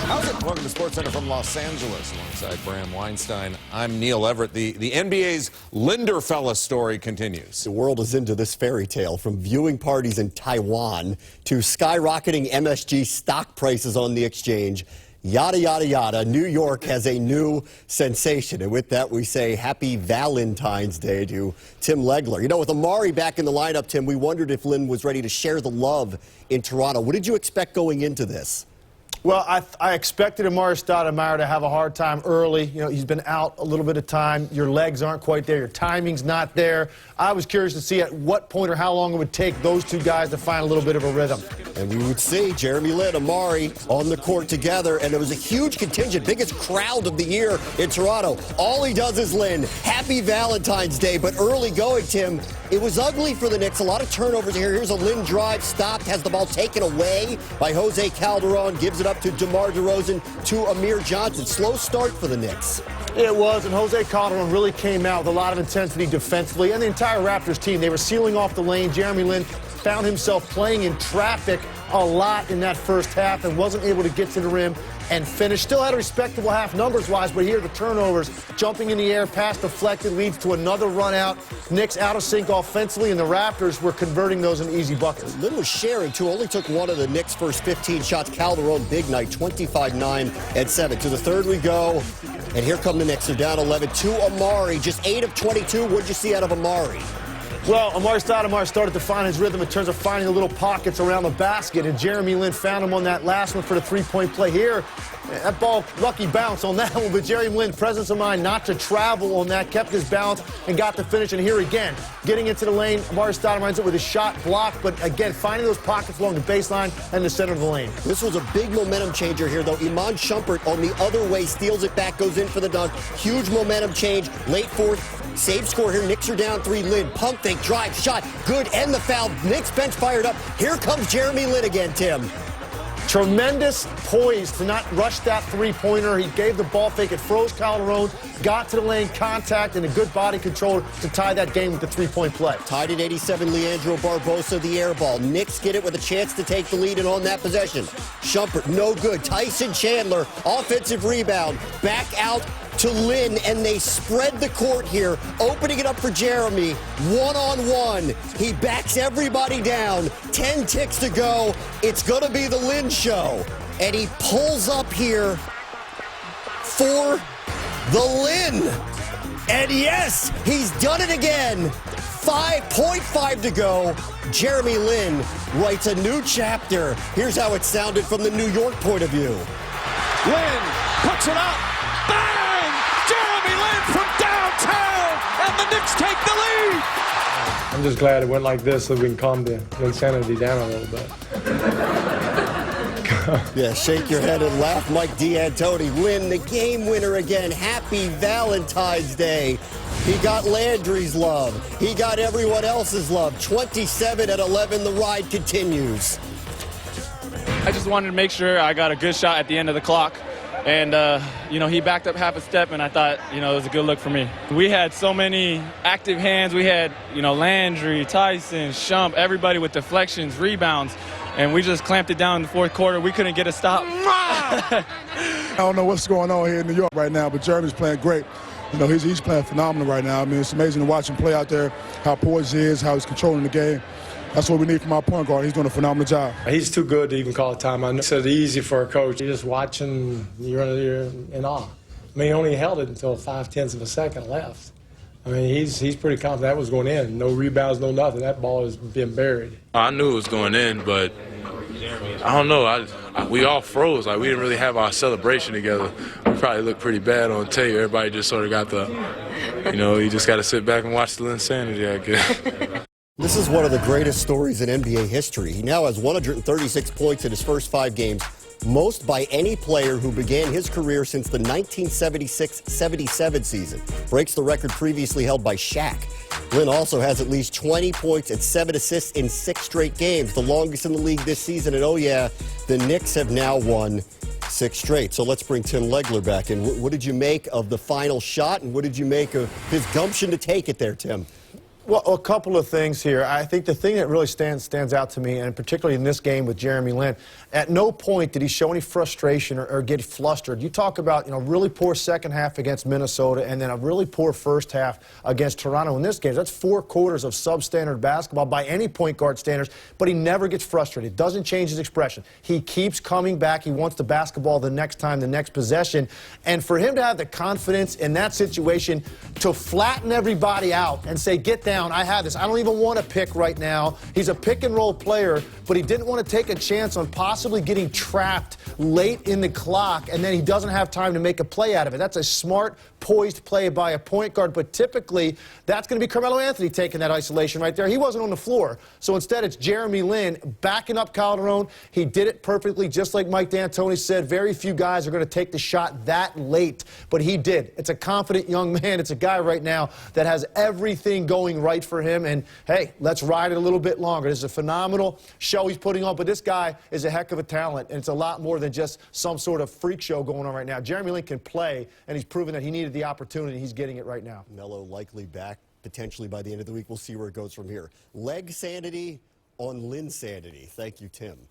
How's it? Welcome to Sportcenter from Los Angeles. Alongside Bram Weinstein, I'm Neil Everett. The NBA's Linderfella story continues. The world is into this fairy tale, from viewing parties in Taiwan to skyrocketing MSG stock prices on the exchange. Yada, yada, yada. New York has a new sensation. And with that, we say happy Valentine's Day to Tim Legler. You know, with Amari back in the lineup, Tim, we wondered if Lin was ready to share the love in Toronto. What did you expect going into this? Well, I expected Amari Stoudemire to have a hard time early. You know, he's been out a little bit of time. Your legs aren't quite there. Your timing's not there. I was curious to see at what point or how long it would take those two guys to find a little bit of a rhythm. And we would see Jeremy Lin, Amari on the court together, and it was a huge contingent, biggest crowd of the year in Toronto. All he does is Lin. Happy Valentine's Day, but early going, Tim. It was ugly for the Knicks. A lot of turnovers here. Here's a Lin drive, stopped, has the ball taken away by Jose Calderon, gives it up to DeMar DeRozan to Amir Johnson. Slow start for the Knicks. It was, and Jose Calderon really came out with a lot of intensity defensively, and the entire Raptors team. They were sealing off the lane. Jeremy Lin found himself playing in traffic a lot in that first half and wasn't able to get to the rim and finish. Still had a respectable half numbers-wise, but here the turnovers, jumping in the air, pass deflected, leads to another run out. Knicks out of sync offensively, and the Raptors were converting those into easy buckets. Lin was sharing, too. Only took one of the Knicks' first 15 shots. Calderon, big night, 25, 9, and 7. To the third we go, and here come the Knicks. They're down 11 to Amari. Just 8 of 22. What did you see out of Amari? Well, Amari Stoudemire started to find his rhythm in terms of finding the little pockets around the basket, and Jeremy Lin found him on that last one for the three-point play here. That ball, lucky bounce on that one, but Jeremy Lin, presence of mind not to travel on that, kept his balance and got the finish. And here again, getting into the lane, Amari Stoudemire ends it with a shot blocked, but again, finding those pockets along the baseline and the center of the lane. This was a big momentum changer here, though. Iman Shumpert on the other way, steals it back, goes in for the dunk. Huge momentum change, late fourth. Save score here. Knicks are down 3. Lin, pump fake, drive, shot, good, and the foul. Knicks bench fired up. Here comes Jeremy Lin again, Tim. Tremendous poise to not rush that three-pointer. He gave the ball fake. It froze Calderon, got to the lane, contact, and a good body control to tie that game with the three-point play. Tied at 87, Leandro Barbosa, the air ball. Knicks get it with a chance to take the lead, and on that possession, Shumpert, no good. Tyson Chandler, offensive rebound, back out to Lin, and they spread the court here, opening it up for Jeremy. One-on-one. He backs everybody down. 10 ticks to go. It's going to be the Lin show. And he pulls up here for the Lin. And yes, he's done it again. 5.5 to go. Jeremy Lin writes a new chapter. Here's how it sounded from the New York point of view. Lin puts it up. Bang! Jeremy Lin from downtown, and the Knicks take the lead. I'm just glad it went like this so we can calm the Linsanity down a little bit. Yeah, shake your head and laugh, Mike D'Antoni. Lin, the game winner again. Happy Valentine's Day. He got Landry's love. He got everyone else's love. 27 at 11, the ride continues. I just wanted to make sure I got a good shot at the end of the clock. And, you know, he backed up half a step, and I thought, you know, it was a good look for me. We had so many active hands. We had, you know, Landry, Tyson, Shump, everybody with deflections, rebounds, and we just clamped it down in the fourth quarter. We couldn't get a stop. I don't know what's going on here in New York right now, but Jeremy's playing great. You know, he's playing phenomenal right now. I mean, it's amazing to watch him play out there, how poised he is, how he's controlling the game. That's what we need from our point guard. He's doing a phenomenal job. He's too good to even call a timeout. It's easy for a coach. You're just watching, you're in awe. I mean, he only held it until 0.5 of a second left. I mean, he's pretty confident that was going in. No rebounds, no nothing. That ball has been buried. I knew it was going in, but I don't know. We all froze. Like, we didn't really have our celebration together. We probably looked pretty bad on tape. Everybody just sort of got the, you know, you just got to sit back and watch the Linsanity, I guess. This is one of the greatest stories in NBA history. He now has 136 points in his first 5 games, most by any player who began his career since the 1976-77 season. Breaks the record previously held by Shaq. Lin also has at least 20 points and 7 assists in 6 straight games, the longest in the league this season. And oh yeah, the Knicks have now won 6 straight. So let's bring Tim Legler back in. What did you make of the final shot, and what did you make of his gumption to take it there, Tim? Well, a couple of things here. I think the thing that really stands out to me, and particularly in this game with Jeremy Lin, at no point did he show any frustration or get flustered. You talk about, really poor second half against Minnesota and then a really poor first half against Toronto in this game. That's 4 quarters of substandard basketball by any point guard standards, but he never gets frustrated. Doesn't change his expression. He keeps coming back. He wants the basketball the next time, the next possession. And for him to have the confidence in that situation to flatten everybody out and say, get down, I have this. I don't even want to pick right now. He's a pick-and-roll player, but he didn't want to take a chance on possibly getting trapped late in the clock, and then he doesn't have time to make a play out of it. That's a smart, poised play by a point guard, but typically that's going to be Carmelo Anthony taking that isolation right there. He wasn't on the floor, so instead it's Jeremy Lin backing up Calderon. He did it perfectly, just like Mike D'Antoni said. Very few guys are going to take the shot that late, but he did. It's a confident young man. It's a guy right now that has everything going right for him, and hey, let's ride it a little bit longer. This is a phenomenal show he's putting on, but this guy is a heck of a talent, and it's a lot more than just some sort of freak show going on right now. Jeremy Lin can play, and he's proven that he needed the opportunity. He's getting it right now. Melo likely back potentially by the end of the week. We'll see where it goes from here. Leg sanity on Linsanity. Thank you, Tim.